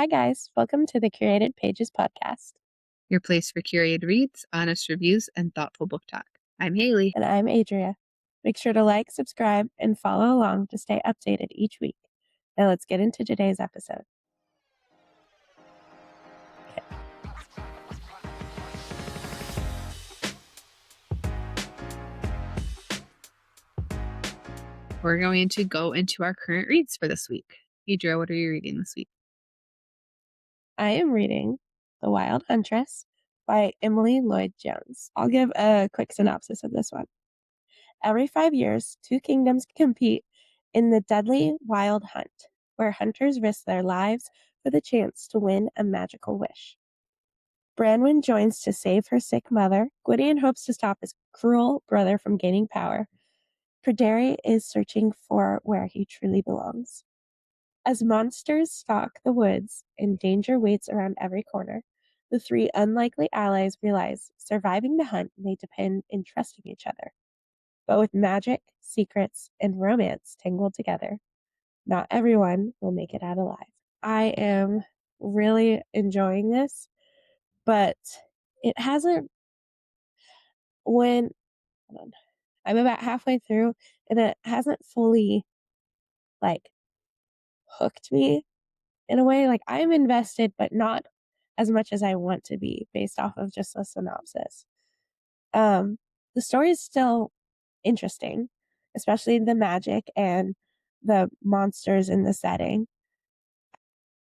Hi, guys. Welcome to the Curated Pages Podcast. Your place for curated reads, honest reviews, and thoughtful book talk. I'm Haylee. And I'm Adria. Make sure to like, subscribe, and follow along to stay updated each week. Now let's get into today's episode. We're going to go into our current reads for this week. Adria, what are you reading this week? I am reading The Wild Huntress by Emily Lloyd-Jones. I'll give a quick synopsis of this one. Every 5 years, 2 kingdoms compete in the deadly wild hunt, where hunters risk their lives for the chance to win a magical wish. Branwen joins to save her sick mother. Gwydion hopes to stop his cruel brother from gaining power. Pryderi is searching for where he truly belongs. As monsters stalk the woods and danger waits around every corner, the 3 unlikely allies realize surviving the hunt may depend in trusting each other. But with magic, secrets, and romance tangled together, not everyone will make it out alive. I am really enjoying this, but it hasn't, I'm about halfway through, and it hasn't fully, hooked me in a way. I'm invested, but not as much as I want to be based off of just a synopsis. The story is still interesting, especially the magic and the monsters in the setting.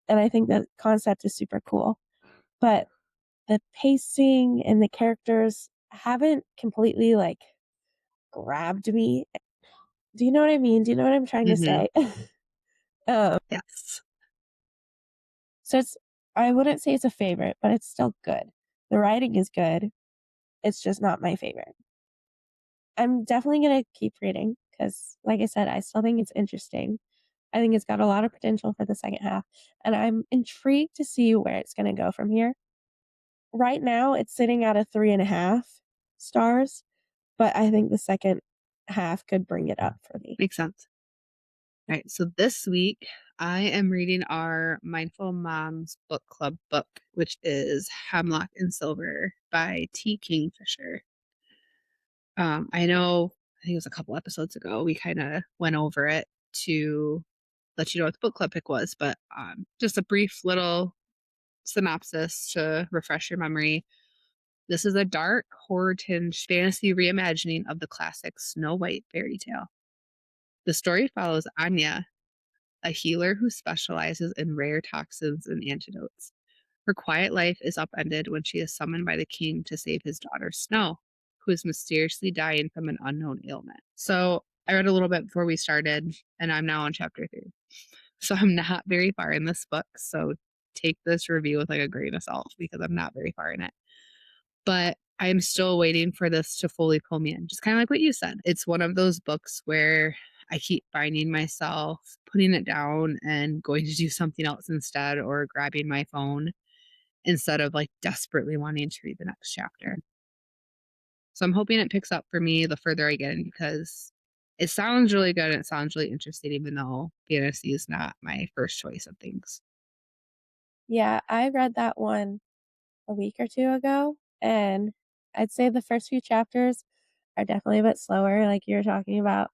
And I think the concept is super cool. But the pacing and the characters haven't completely grabbed me. Do you know what I mean? Do you know what I'm trying to say? Yes. So I wouldn't say it's a favorite, but it's still good. The writing is good. It's just not my favorite. I'm definitely going to keep reading because, like I said, I still think it's interesting. I think it's got a lot of potential for the second half, and I'm intrigued to see where it's going to go from here. Right now, it's sitting at a 3.5 stars, but I think the second half could bring it up for me. Makes sense. All right, so this week I am reading our Mindful Moms Book Club book, which is Hemlock and Silver by T. Kingfisher. I think it was a couple episodes ago, we kind of went over it to let you know what the book club pick was, but just a brief little synopsis to refresh your memory. This is a dark, horror-tinged fantasy reimagining of the classic Snow White fairy tale. The story follows Anya, a healer who specializes in rare toxins and antidotes. Her quiet life is upended when she is summoned by the king to save his daughter Snow, who is mysteriously dying from an unknown ailment. So I read a little bit before we started, and I'm now on chapter 3. So I'm not very far in this book. So take this review with a grain of salt because I'm not very far in it. But I'm still waiting for this to fully pull me in. Just kind of like what you said. It's one of those books where I keep finding myself putting it down and going to do something else instead, or grabbing my phone instead of desperately wanting to read the next chapter. So I'm hoping it picks up for me the further I get in, because it sounds really good and it sounds really interesting, even though fantasy is not my first choice of things. Yeah, I read that one a week or 2 ago, and I'd say the first few chapters are definitely a bit slower, like you were talking about,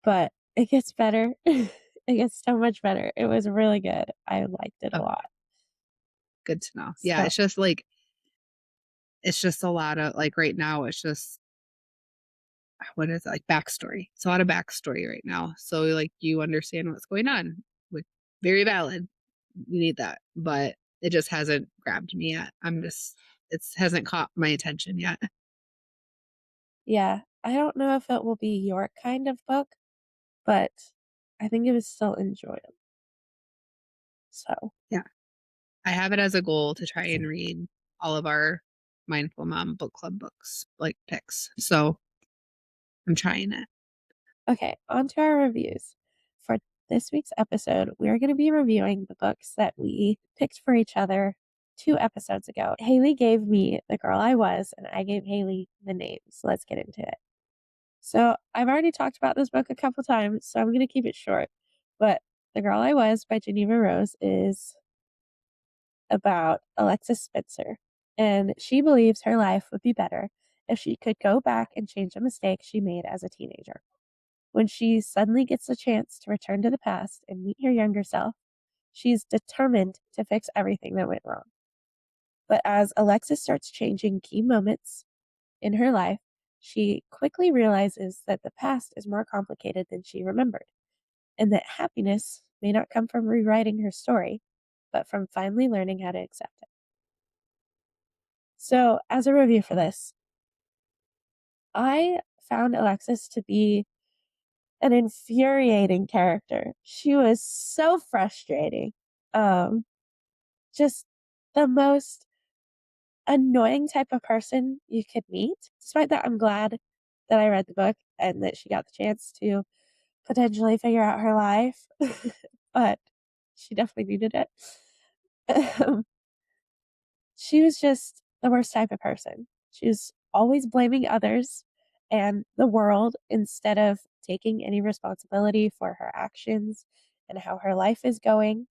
but it gets better. It gets so much better. It was really good. I liked it a lot. Good to know. Yeah, it's just a lot of right now it's just, what is it, backstory. It's a lot of backstory right now. So you understand what's going on, which very valid. We need that, but it just hasn't grabbed me yet. It hasn't caught my attention yet. Yeah, I don't know if it will be your kind of book, but I think it was still enjoyable. So yeah, I have it as a goal to try and read all of our Mindful Mom Book Club books, picks. So I'm trying it. Okay, on to our reviews. For this week's episode, we're going to be reviewing the books that we picked for each other 2 episodes ago. Haylee gave me The Girl I Was, and I gave Haylee The Names. So let's get into it. So I've already talked about this book a couple times, so I'm going to keep it short. But The Girl I Was by Jeneva Rose is about Alexis Spitzer, and she believes her life would be better if she could go back and change a mistake she made as a teenager. When she suddenly gets a chance to return to the past and meet her younger self, she's determined to fix everything that went wrong. But as Alexis starts changing key moments in her life, she quickly realizes that the past is more complicated than she remembered, and that happiness may not come from rewriting her story, but from finally learning how to accept it. So, as a review for this, I found Alexis to be an infuriating character. She was so frustrating. Um, just the most annoying type of person you could meet. Despite that, I'm glad that I read the book and that she got the chance to potentially figure out her life, but she definitely needed it. She was just the worst type of person. She was always blaming others and the world instead of taking any responsibility for her actions and how her life is going.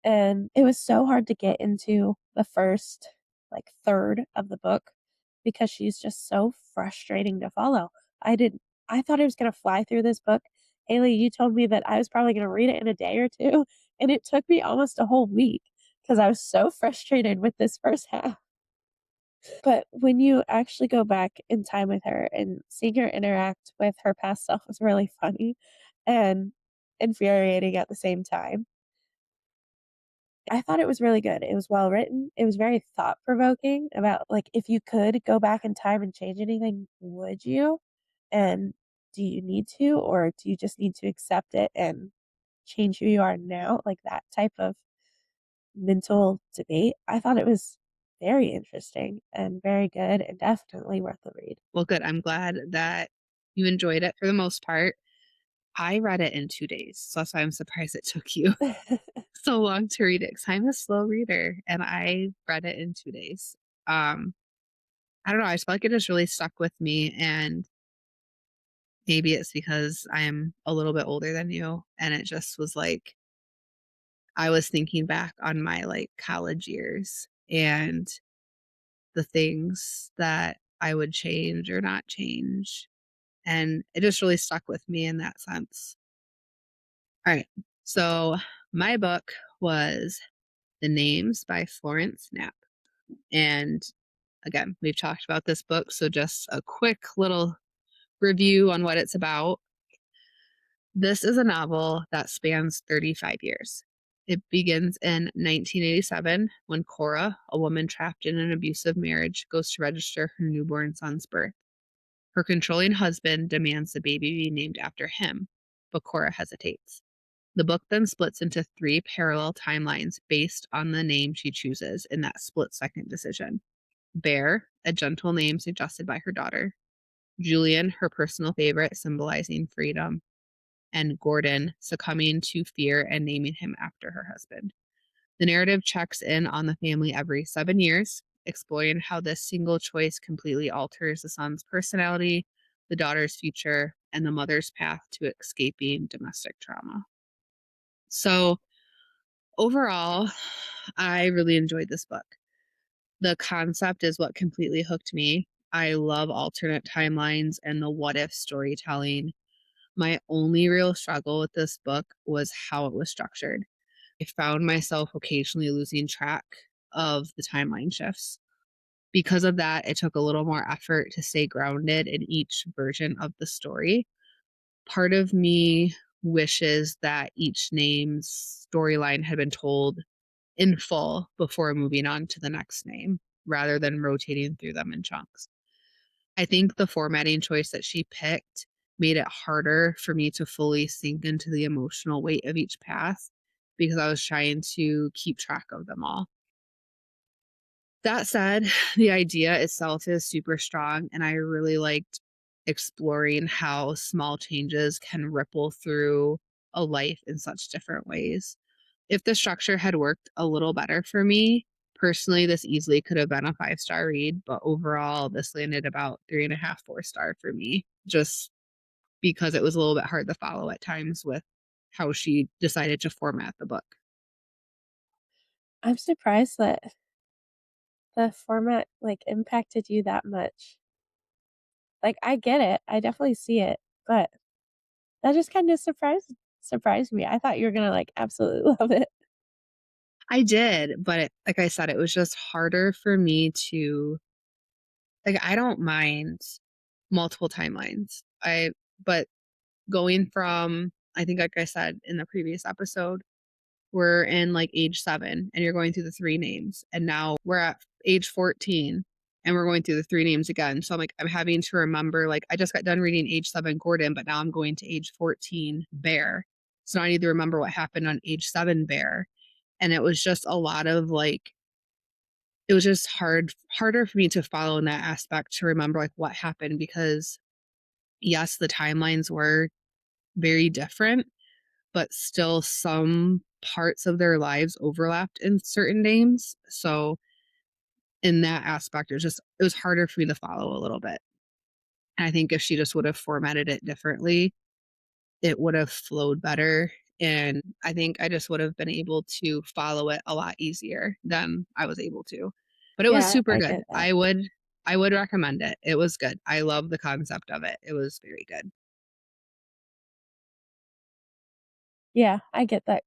And it was so hard to get into the first like third of the book because she's just so frustrating to follow. I thought I was going to fly through this book. Haylee, you told me that I was probably going to read it in a day or two, and it took me almost a whole week because I was so frustrated with this first half. But when you actually go back in time with her and seeing her interact with her past self was really funny and infuriating at the same time. I thought it was really good. It was well written. It was very thought provoking about like if you could go back in time and change anything, would you? And do you need to, or do you just need to accept it and change who you are now? Like that type of mental debate. I thought it was very interesting and very good and definitely worth the read. Well, good. I'm glad that you enjoyed it for the most part. I read it in 2 days, so that's why I'm surprised it took you so long to read it, 'cause I'm a slow reader, and I read it in 2 days. Um, I don't know, I just felt like it just really stuck with me, and maybe it's because I'm a little bit older than you, and it just was like I was thinking back on my, like, college years and the things that I would change or not change, and it just really stuck with me in that sense. Alright, so my book was The Names by Florence Knapp, and again, we've talked about this book, so just a quick little review on what it's about. This is a novel that spans 35 years. It begins in 1987 when Cora, a woman trapped in an abusive marriage, goes to register her newborn son's birth. Her controlling husband demands the baby be named after him, but Cora hesitates. The book then splits into 3 parallel timelines based on the name she chooses in that split-second decision. Bear, a gentle name suggested by her daughter. Julian, her personal favorite, symbolizing freedom. And Gordon, succumbing to fear and naming him after her husband. The narrative checks in on the family every 7 years, exploring how this single choice completely alters the son's personality, the daughter's future, and the mother's path to escaping domestic trauma. So, overall, I really enjoyed this book. The concept is what completely hooked me. I love alternate timelines and the what if storytelling. My only real struggle with this book was how it was structured. I found myself occasionally losing track of the timeline shifts. Because of that, it took a little more effort to stay grounded in each version of the story. Part of me wishes that each name's storyline had been told in full before moving on to the next name rather than rotating through them in chunks. I think the formatting choice that she picked made it harder for me to fully sink into the emotional weight of each path because I was trying to keep track of them all. That said, the idea itself is super strong, and I really liked exploring how small changes can ripple through a life in such different ways. If the structure had worked a little better for me, personally, this easily could have been a 5-star read, but overall, this landed about 3.5, 4-star for me, just because it was a little bit hard to follow at times with how she decided to format the book. I'm surprised that the format, like, impacted you that much. Like, I get it, I definitely see it, but that just kinda surprised me. I thought you were gonna, like, absolutely love it. I did, but like I said, it was just harder for me to like, I don't mind multiple timelines. But going from, I think, like I said in the previous episode, we're in like age 7 and you're going through the 3 names. And now we're at age 14 and we're going through the 3 names again. So I'm like, I'm having to remember, like, I just got done reading age 7 Gordon, but now I'm going to age 14 Bear. So now I need to remember what happened on age 7 Bear. And it was just a lot of like, it was just harder for me to follow in that aspect to remember like what happened because yes, the timelines were very different, but still some parts of their lives overlapped in certain names. So in that aspect, it was harder for me to follow a little bit. And I think if she just would have formatted it differently, it would have flowed better. And I think I just would have been able to follow it a lot easier than I was able to. But it was Yeah, super I good. get that. I would recommend it. It was good. I love the concept of it. It was very good. Yeah, I get that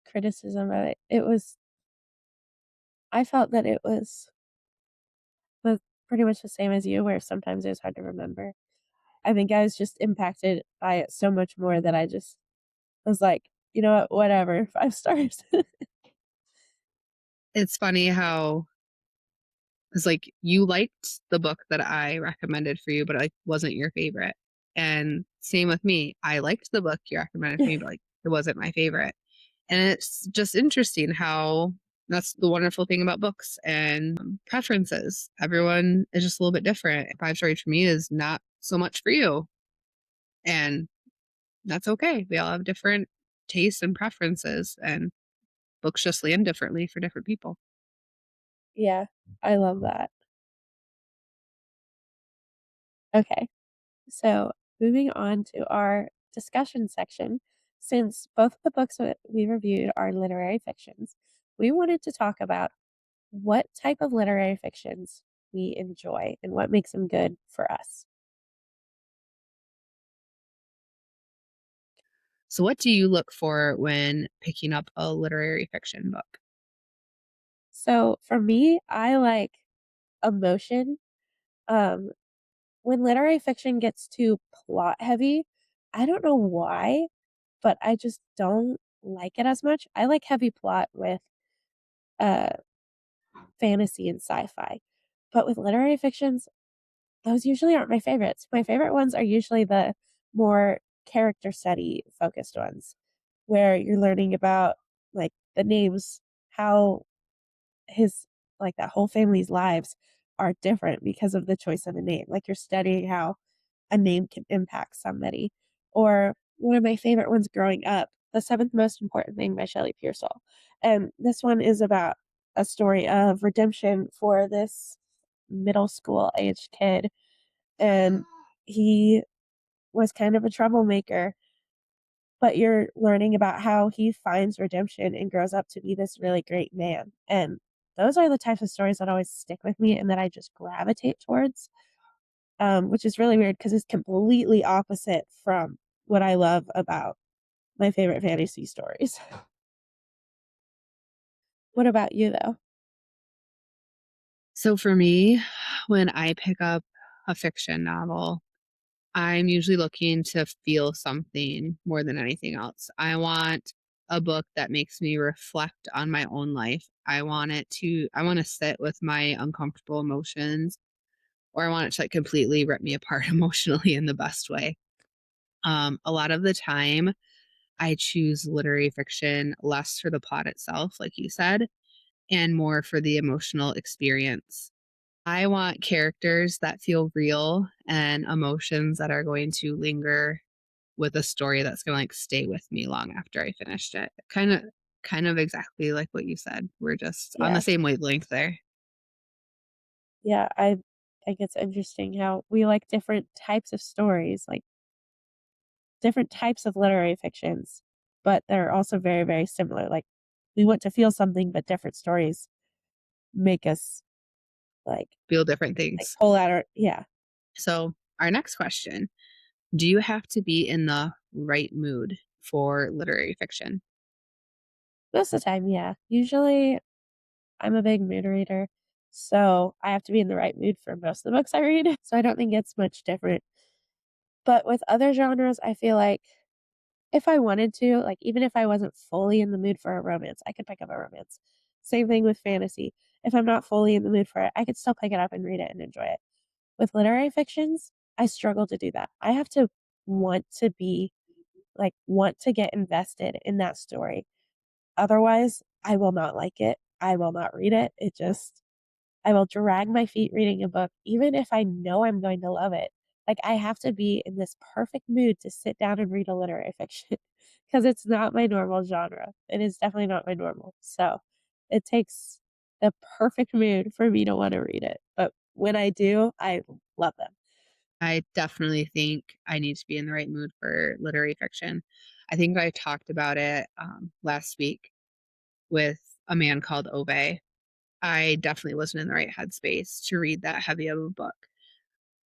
criticism of it. I felt that it was pretty much the same as you, where sometimes it was hard to remember. I think I was just impacted by it so much more that I just was like, "You know what? Whatever, 5 stars." It's funny how it's like you liked the book that I recommended for you, but it like wasn't your favorite. And same with me. I liked the book you recommended for me, but like it wasn't my favorite. And it's just interesting how that's the wonderful thing about books and preferences. Everyone is just a little bit different. 5 stories for me is not so much for you. And that's okay. We all have different tastes and preferences, and books just land differently for different people. Yeah, I love that. Okay, so moving on to our discussion section, since both of the books that we reviewed are literary fictions, we wanted to talk about what type of literary fictions we enjoy and what makes them good for us. So, what do you look for when picking up a literary fiction book? So for me, I like emotion. Um, when literary fiction gets too plot heavy, I don't know why, but I just don't like it as much. I like heavy plot with uh fantasy and sci-fi. But with literary fictions, those usually aren't my favorites. My favorite ones are usually the more character study focused ones where you're learning about like the names, how his like that whole family's lives are different because of the choice of a name. Like you're studying how a name can impact somebody. Or one of my favorite ones growing up, The Seventh Most Important Thing by Shelly Pearsal. And this one is about a story of redemption for this middle school aged kid. And he was kind of a troublemaker, but you're learning about how he finds redemption and grows up to be this really great man. And those are the types of stories that always stick with me and that I just gravitate towards, which is really weird because it's completely opposite from what I love about my favorite fantasy stories. What about you, though? So, for me, when I pick up a fiction novel, I'm usually looking to feel something more than anything else. I want a book that makes me reflect on my own life. I want to sit with my uncomfortable emotions, or I want it to like completely rip me apart emotionally in the best way. A lot of the time, I choose literary fiction less for the plot itself, like you said, and more for the emotional experience. I want characters that feel real and emotions that are going to linger with a story that's gonna like stay with me long after I finished it. Kind of exactly like what you said. We're just on the Yeah. same wavelength there. Yeah, I think it's interesting how we like different types of stories, like different types of literary fictions, but they're also very, very similar. Like we want to feel something, but different stories make us like Feel different things. pull out our yeah. So, our next question, do you have to be in the right mood for literary fiction? Most of the time, yeah. Usually I'm a big mood reader, so I have to be in the right mood for most of the books I read. So I don't think it's much different. But with other genres, I feel like if I wanted to, like even if I wasn't fully in the mood for a romance, I could pick up a romance. Same thing with fantasy. If I'm not fully in the mood for it, I could still pick it up and read it and enjoy it. With literary fictions, I struggle to do that. I have to want to be want to get invested in that story. Otherwise, I will not like it. I will not read it. I will drag my feet reading a book, even if I know I'm going to love it. Like, I have to be in this perfect mood to sit down and read a literary fiction because it's not my normal genre. It is definitely not my normal. So it takes the perfect mood for me to want to read it. But when I do, I love them. I definitely think I need to be in the right mood for literary fiction. I think I talked about it last week with a man called Ove. I definitely wasn't in the right headspace to read that heavy of a book.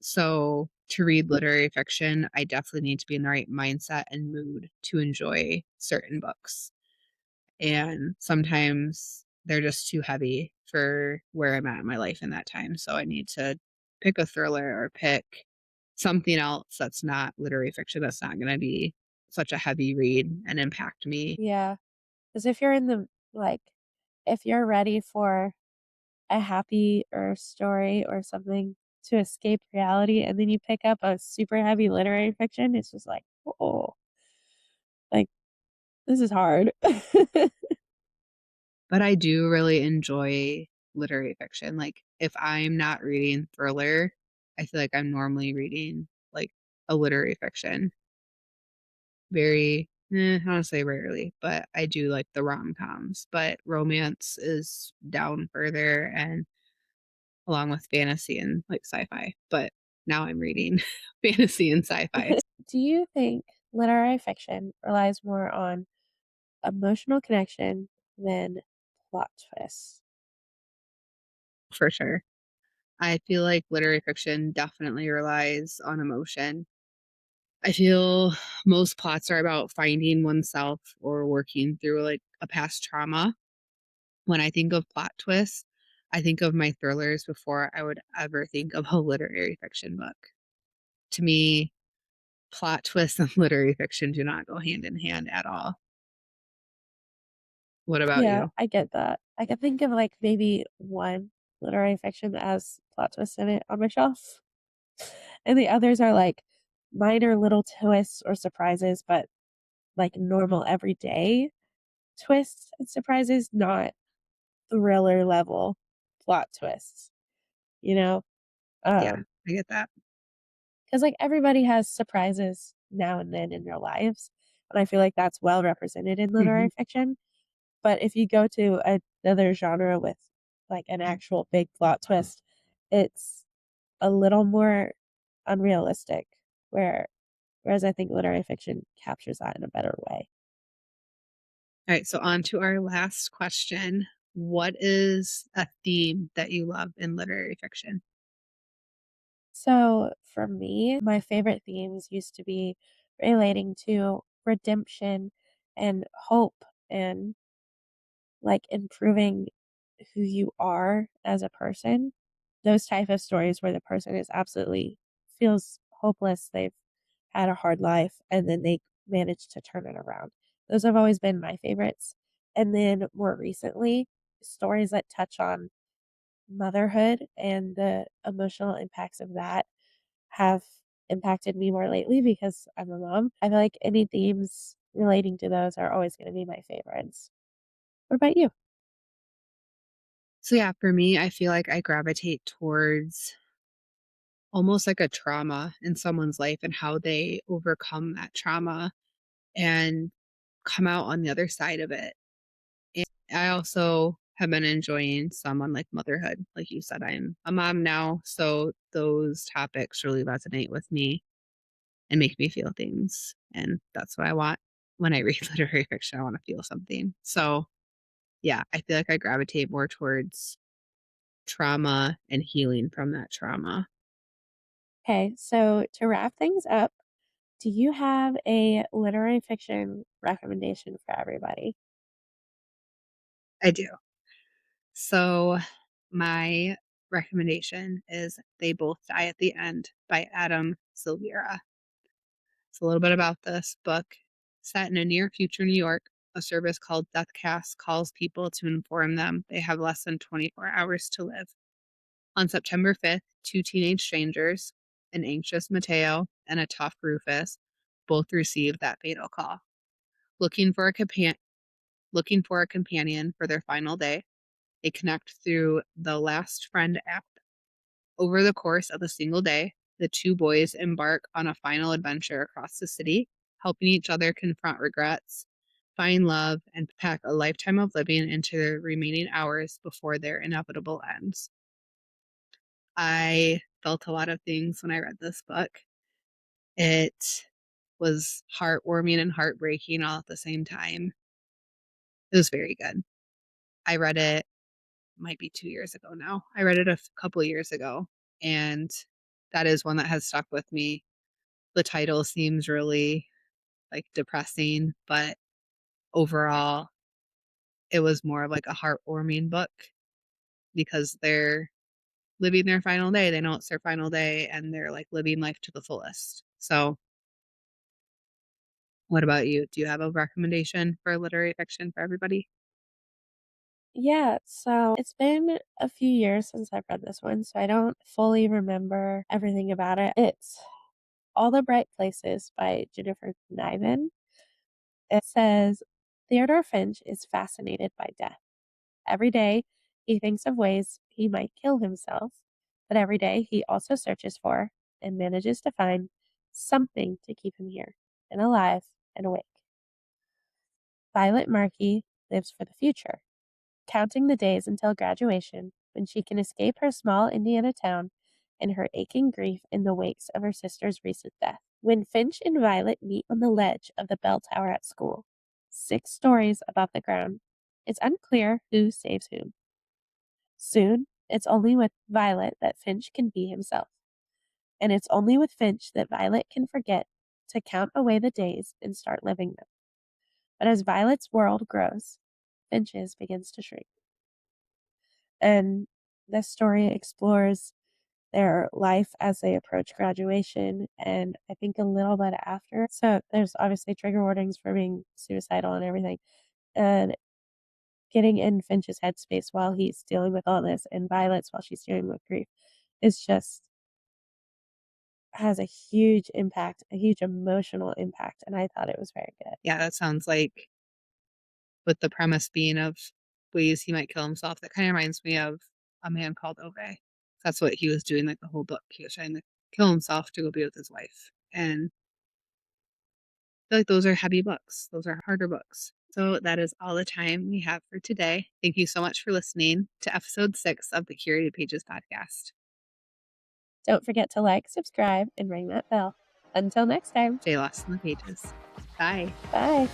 So, to read literary fiction, I definitely need to be in the right mindset and mood to enjoy certain books. And sometimes they're just too heavy for where I'm at in my life in that time. So, I need to pick a thriller or pick something else that's not literary fiction, that's not going to be such a heavy read and impact me. Yeah. Because if you're in the, like, if you're ready for a happy or story or something to escape reality and then you pick up a super heavy literary fiction, it's just like, oh, like, this is hard. But I do really enjoy literary fiction. Like, if I'm not reading thriller, I feel like I'm normally reading, like, a literary fiction. Very I don't say rarely, but I do like the rom-coms, but romance is down further and along with fantasy and, like, sci-fi, but now I'm reading fantasy and sci-fi Do you think literary fiction relies more on emotional connection than plot twists? for sure. I feel like literary fiction definitely relies on emotion. I feel most plots are about finding oneself or working through like a past trauma. When I think of plot twists, I think of my thrillers before I would ever think of a literary fiction book. To me, plot twists and literary fiction do not go hand in hand at all. What about Yeah, you? I get that. I can think of like maybe one literary fiction that has plot twists in it on my shelf. And the others are like minor little twists or surprises, but like normal everyday twists and surprises, not thriller level plot twists, you know? Yeah, I get that. Because like everybody has surprises now and then in their lives. And I feel like that's well represented in Mhm. literary fiction. But if you go to another genre with like an actual big plot twist, it's a little more unrealistic. Whereas I think literary fiction captures that in a better way. All right, so on to our last question. What is a theme that you love in literary fiction? So for me, my favorite themes used to be relating to redemption and hope and like improving who you are as a person. Those type of stories where the person is absolutely feels hopeless, they've had a hard life and then they manage to turn it around. Those have always been my favorites. And then more recently, stories that touch on motherhood and the emotional impacts of that have impacted me more lately because I'm a mom. I feel like any themes relating to those are always going to be my favorites. What about you? So yeah, for me, I feel like I gravitate towards almost like a trauma in someone's life and how they overcome that trauma and come out on the other side of it. And I also have been enjoying some on like motherhood. Like you said, I'm a mom now, so those topics really resonate with me and make me feel things. And that's what I want when I read literary fiction. I want to feel something. So yeah, I feel like I gravitate more towards trauma and healing from that trauma. Okay, so to wrap things up, do you have a literary fiction recommendation for everybody? I do. So my recommendation is They Both Die at the End by Adam Silvera. It's a little bit about this book. Set in a near future New York, a service called Deathcast calls people to inform them they have less than 24 hours to live. On September 5th, two teenage strangers, an anxious Mateo and a tough Rufus, both receive that fatal call. Looking for a companion for their final day, they connect through the Last Friend app. Over the course of a single day, the two boys embark on a final adventure across the city, helping each other confront regrets, find love, and pack a lifetime of living into their remaining hours before their inevitable ends. I felt a lot of things when I read this book. It was heartwarming and heartbreaking all at the same time. It was very good. I read it, might be 2 years ago now. I read it a couple of years ago, and that is one that has stuck with me. The title seems really like depressing, but overall, it was more of like a heartwarming book because they're living their final day. They know it's their final day and they're like living life to the fullest. So, what about you? Do you have a recommendation for literary fiction for everybody? Yeah, so it's been a few years since I've read this one, so I don't fully remember everything about it. It's All the Bright Places by Jennifer Niven. It says Theodore Finch is fascinated by death. Every day he thinks of ways he might kill himself, but every day he also searches for and manages to find something to keep him here and alive and awake. Violet Markey lives for the future, counting the days until graduation when she can escape her small Indiana town and her aching grief in the wake of her sister's recent death. When Finch and Violet meet on the ledge of the bell tower at school, 6 stories above the ground, it's unclear who saves whom. Soon, it's only with Violet that Finch can be himself. And it's only with Finch that Violet can forget to count away the days and start living them. But as Violet's world grows, Finch's begins to shrink. And this story explores their life as they approach graduation and I think a little bit after. So there's obviously trigger warnings for being suicidal and everything. And getting in Finch's headspace while he's dealing with all this and Violet's while she's dealing with grief is just has a huge impact, a huge emotional impact. And I thought it was very good. Yeah, that sounds like with the premise being of ways he might kill himself, that kind of reminds me of A Man Called Ove. That's what he was doing like the whole book. He was trying to kill himself to go be with his wife. And I feel like those are heavy books. Those are harder books. So that is all the time we have for today. Thank you so much for listening to episode 6 of the Curated Pages podcast. Don't forget to like, subscribe, and ring that bell. Until next time. Stay lost in the pages. Bye. Bye.